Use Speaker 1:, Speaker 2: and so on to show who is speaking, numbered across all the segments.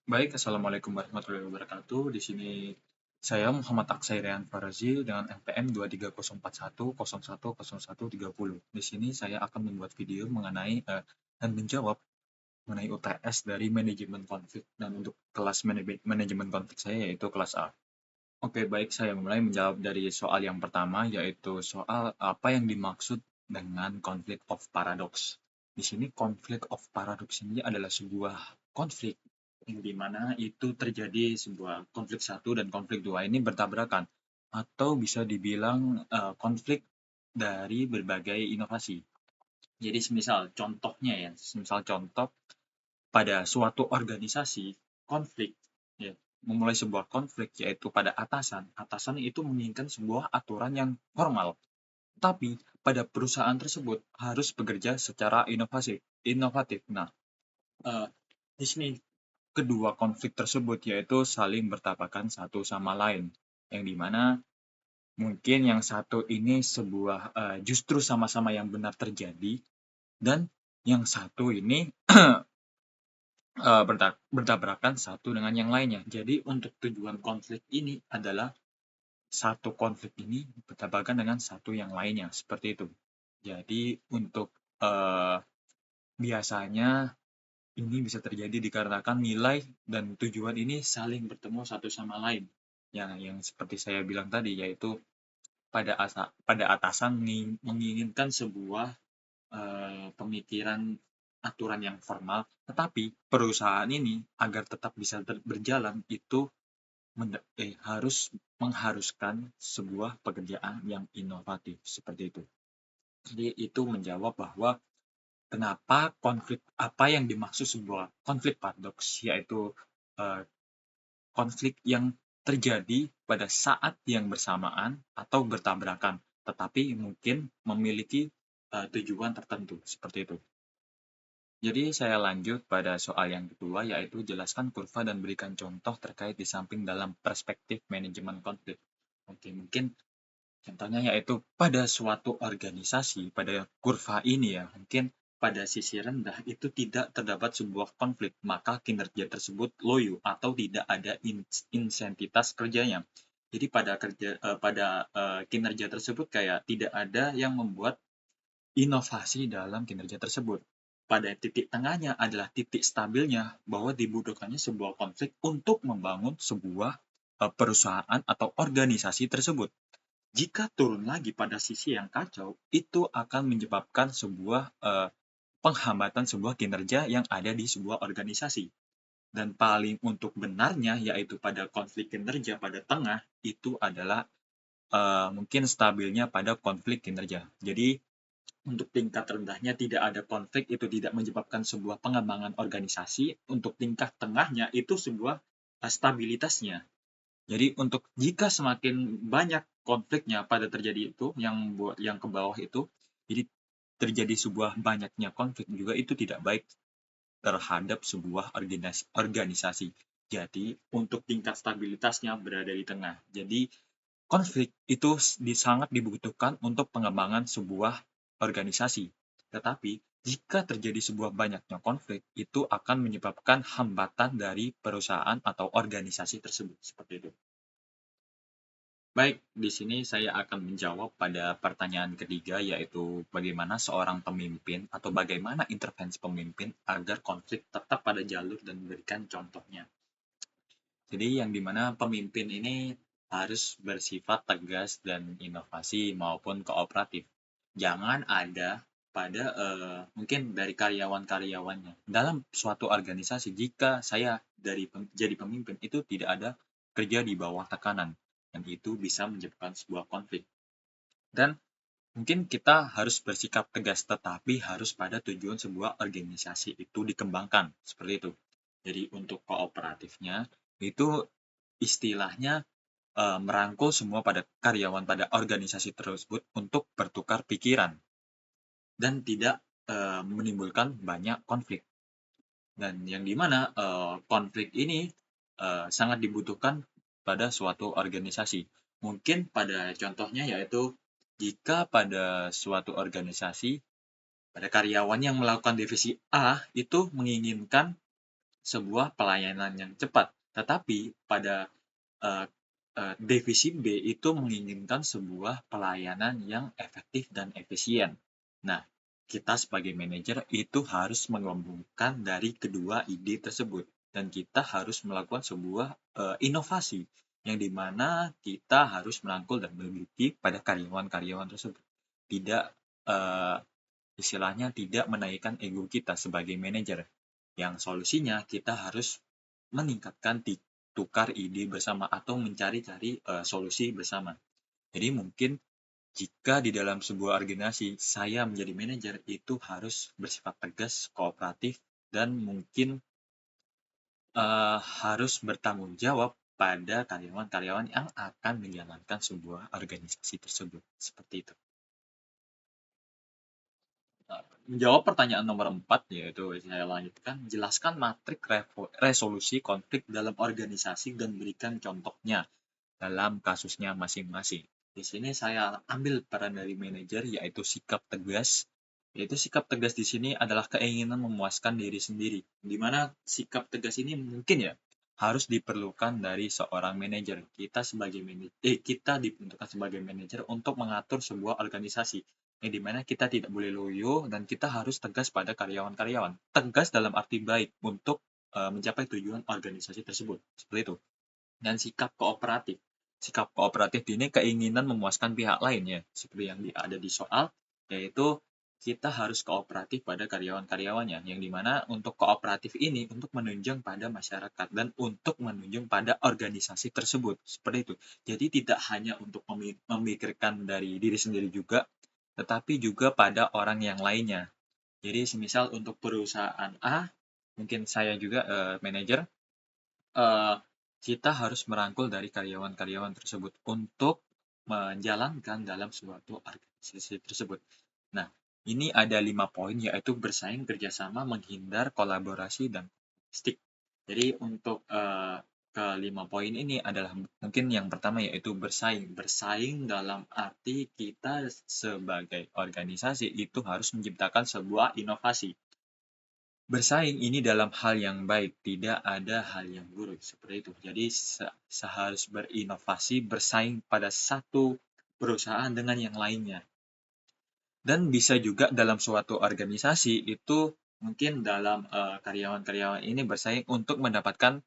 Speaker 1: Baik, assalamualaikum warahmatullahi wabarakatuh. Di sini saya Muhammad Aksairean Farazi dengan NPM 2301010010130. Di sini saya akan membuat video mengenai dan menjawab mengenai UTS dari manajemen konflik dan untuk kelas manajemen konflik saya yaitu kelas A. Oke, baik, saya mulai menjawab dari soal yang pertama yaitu soal apa yang dimaksud dengan conflict of paradox. Di sini conflict of paradox ini adalah sebuah konflik yang dimana itu terjadi sebuah konflik satu dan konflik dua ini bertabrakan atau bisa dibilang konflik dari berbagai inovasi. Jadi semisal contohnya ya, semisal contoh pada suatu organisasi konflik ya, memulai sebuah konflik yaitu pada atasan. Atasan itu menginginkan sebuah aturan yang formal, tapi pada perusahaan tersebut harus bekerja secara inovatif. Nah, eh, di sini kedua konflik tersebut yaitu saling bertabrakan satu sama lain, yang dimana mungkin yang satu ini sebuah justru sama-sama yang benar terjadi dan yang satu ini bertabrakan satu dengan yang lainnya. Jadi untuk tujuan konflik ini adalah satu konflik ini bertabrakan dengan satu yang lainnya, seperti itu. Jadi untuk biasanya ini bisa terjadi dikarenakan nilai dan tujuan ini saling bertemu satu sama lain. Yang seperti saya bilang tadi, yaitu pada atasan menginginkan sebuah pemikiran aturan yang formal, tetapi perusahaan ini agar tetap bisa berjalan itu harus mengharuskan sebuah pekerjaan yang inovatif seperti itu. Jadi itu menjawab bahwa kenapa konflik apa yang dimaksud sebuah konflik paradoks, yaitu eh, konflik yang terjadi pada saat yang bersamaan atau bertabrakan, tetapi mungkin memiliki tujuan tertentu seperti itu. Jadi saya lanjut pada soal yang kedua, yaitu jelaskan kurva dan berikan contoh terkait di samping dalam perspektif manajemen konflik. Oke, mungkin contohnya yaitu pada suatu organisasi, pada kurva ini ya, mungkin pada sisi rendah itu tidak terdapat sebuah konflik, maka kinerja tersebut loyo atau tidak ada insentitas kerjanya. Jadi pada kinerja tersebut kayak tidak ada yang membuat inovasi dalam kinerja tersebut. Pada titik tengahnya adalah titik stabilnya bahwa dibutuhkannya sebuah konflik untuk membangun sebuah perusahaan atau organisasi tersebut. Jika turun lagi pada sisi yang kacau, itu akan menyebabkan sebuah penghambatan sebuah kinerja yang ada di sebuah organisasi. Dan paling untuk benarnya, yaitu pada konflik kinerja pada tengah, itu adalah mungkin stabilnya pada konflik kinerja. Jadi untuk tingkat rendahnya tidak ada konflik, itu tidak menyebabkan sebuah pengembangan organisasi. Untuk tingkat tengahnya itu sebuah stabilitasnya. Jadi untuk jika semakin banyak konfliknya pada terjadi itu yang ke bawah itu, jadi terjadi sebuah banyaknya konflik juga itu tidak baik terhadap sebuah organisasi. Jadi untuk tingkat stabilitasnya berada di tengah. Jadi konflik itu sangat dibutuhkan untuk pengembangan sebuah organisasi. Tetapi jika terjadi sebuah banyaknya konflik, itu akan menyebabkan hambatan dari perusahaan atau organisasi tersebut. Seperti itu. Baik, di sini saya akan menjawab pada pertanyaan ketiga, yaitu bagaimana seorang pemimpin atau bagaimana intervensi pemimpin agar konflik tetap pada jalur dan memberikan contohnya. Jadi yang dimana pemimpin ini harus bersifat tegas dan inovasi maupun kooperatif. Jangan ada pada mungkin dari karyawan-karyawannya. Dalam suatu organisasi, jika saya jadi pemimpin itu tidak ada kerja di bawah tekanan, dan itu bisa menyebabkan sebuah konflik. Dan mungkin kita harus bersikap tegas, tetapi harus pada tujuan sebuah organisasi itu dikembangkan, seperti itu. Jadi untuk kooperatifnya, itu istilahnya merangkul semua pada karyawan pada organisasi tersebut untuk bertukar pikiran dan tidak menimbulkan banyak konflik. Dan yang dimana konflik ini sangat dibutuhkan pada suatu organisasi. Mungkin pada contohnya yaitu jika pada suatu organisasi pada karyawan yang melakukan divisi A itu menginginkan sebuah pelayanan yang cepat. Tetapi pada eh, divisi B itu menginginkan sebuah pelayanan yang efektif dan efisien. Nah, kita sebagai manajer itu harus menggabungkan dari kedua ide tersebut dan kita harus melakukan sebuah inovasi yang dimana kita harus merangkul dan memiliki pada karyawan-karyawan tersebut. Tidak eh, istilahnya tidak menaikkan ego kita sebagai manajer. Yang solusinya kita harus meningkatkan tukar ide bersama atau mencari-cari solusi bersama. Jadi mungkin jika di dalam sebuah organisasi saya menjadi manajer itu harus bersifat tegas, kooperatif, dan mungkin harus bertanggung jawab pada karyawan-karyawan yang akan menjalankan sebuah organisasi tersebut. Seperti itu. Menjawab pertanyaan nomor 4, yaitu saya lanjutkan, jelaskan matrik resolusi konflik dalam organisasi dan berikan contohnya dalam kasusnya masing-masing. Di sini saya ambil peran dari manajer, yaitu sikap tegas. Yaitu sikap tegas di sini adalah keinginan memuaskan diri sendiri. Di mana sikap tegas ini mungkin ya harus diperlukan dari seorang manajer. Kita dibentukkan sebagai manajer untuk mengatur sebuah organisasi. Yang dimana kita tidak boleh loyo dan kita harus tegas pada karyawan-karyawan. Tegas dalam arti baik untuk mencapai tujuan organisasi tersebut. Seperti itu. Dan sikap kooperatif. Sikap kooperatif ini keinginan memuaskan pihak lain ya, seperti yang ada di soal, yaitu kita harus kooperatif pada karyawan-karyawannya, yang dimana untuk kooperatif ini untuk menunjang pada masyarakat dan untuk menunjang pada organisasi tersebut, seperti itu. Jadi tidak hanya untuk memikirkan dari diri sendiri juga, tetapi juga pada orang yang lainnya. Jadi semisal untuk perusahaan A, mungkin saya juga manajer, eh, kita harus merangkul dari karyawan-karyawan tersebut untuk menjalankan dalam suatu organisasi tersebut. Nah, ini ada 5 poin, yaitu bersaing, kerjasama, menghindar, kolaborasi, dan stick. Jadi untuk kelima poin ini adalah mungkin yang pertama yaitu bersaing. Bersaing dalam arti kita sebagai organisasi itu harus menciptakan sebuah inovasi. Bersaing ini dalam hal yang baik, tidak ada hal yang buruk, seperti itu. Jadi seharus berinovasi, bersaing pada satu perusahaan dengan yang lainnya. Dan bisa juga dalam suatu organisasi itu mungkin dalam karyawan-karyawan ini bersaing untuk mendapatkan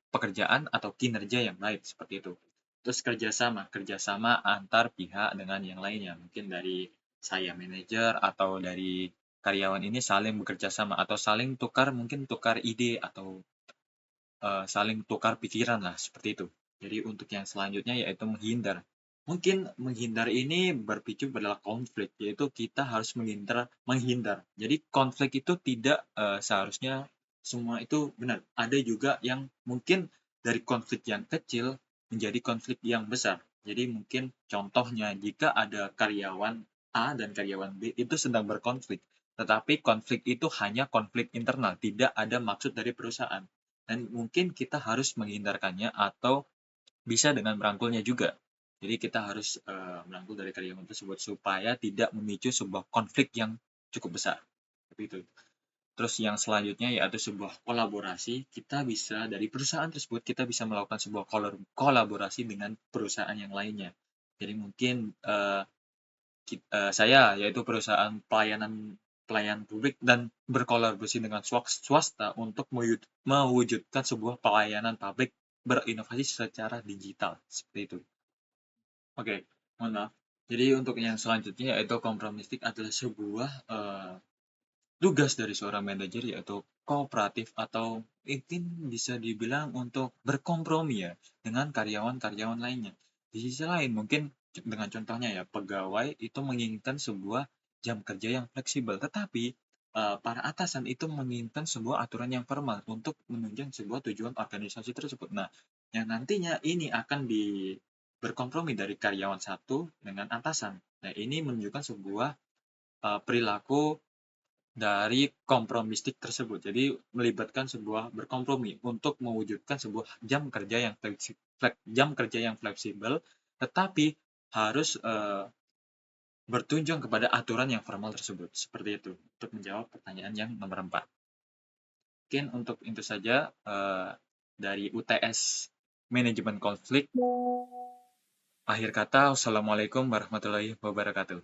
Speaker 1: pekerjaan atau kinerja yang baik, seperti itu. Terus kerjasama antar pihak dengan yang lainnya, mungkin dari saya manajer atau dari karyawan ini saling bekerja sama atau saling tukar ide atau saling tukar pikiran lah, seperti itu. Jadi untuk yang selanjutnya yaitu menghindar. Mungkin menghindar ini berpicu pada konflik, yaitu kita harus menghindar. Jadi konflik itu tidak seharusnya semua itu benar. Ada juga yang mungkin dari konflik yang kecil menjadi konflik yang besar. Jadi mungkin contohnya jika ada karyawan A dan karyawan B itu sedang berkonflik, tetapi konflik itu hanya konflik internal, tidak ada maksud dari perusahaan. Dan mungkin kita harus menghindarkannya atau bisa dengan merangkulnya juga. Jadi kita harus merangkul dari karyawan tersebut supaya tidak memicu sebuah konflik yang cukup besar. Seperti itu. Terus yang selanjutnya yaitu sebuah kolaborasi. Kita bisa dari perusahaan tersebut kita bisa melakukan sebuah kolaborasi dengan perusahaan yang lainnya. Jadi mungkin saya yaitu perusahaan pelayanan publik dan berkolaborasi dengan swasta untuk mewujudkan sebuah pelayanan publik berinovasi secara digital, seperti itu. Oke, mohon maaf. Jadi untuk yang selanjutnya yaitu kompromistik adalah sebuah tugas dari seorang manajer, yaitu kooperatif atau mungkin bisa dibilang untuk berkompromi ya dengan karyawan-karyawan lainnya. Di sisi lain mungkin dengan contohnya ya, pegawai itu menginginkan sebuah jam kerja yang fleksibel, tetapi para atasan itu menginginkan sebuah aturan yang formal untuk menunjang sebuah tujuan organisasi tersebut. Nah, yang nantinya ini akan berkompromi dari karyawan satu dengan atasan. Nah, ini menunjukkan sebuah perilaku dari kompromistik tersebut. Jadi melibatkan sebuah berkompromi untuk mewujudkan sebuah jam kerja yang fleksibel, tetapi harus bertunjang kepada aturan yang formal tersebut. Seperti itu untuk menjawab pertanyaan yang nomor 4. Mungkin untuk itu saja dari UTS Manajemen Konflik. Akhir kata, wassalamualaikum warahmatullahi wabarakatuh.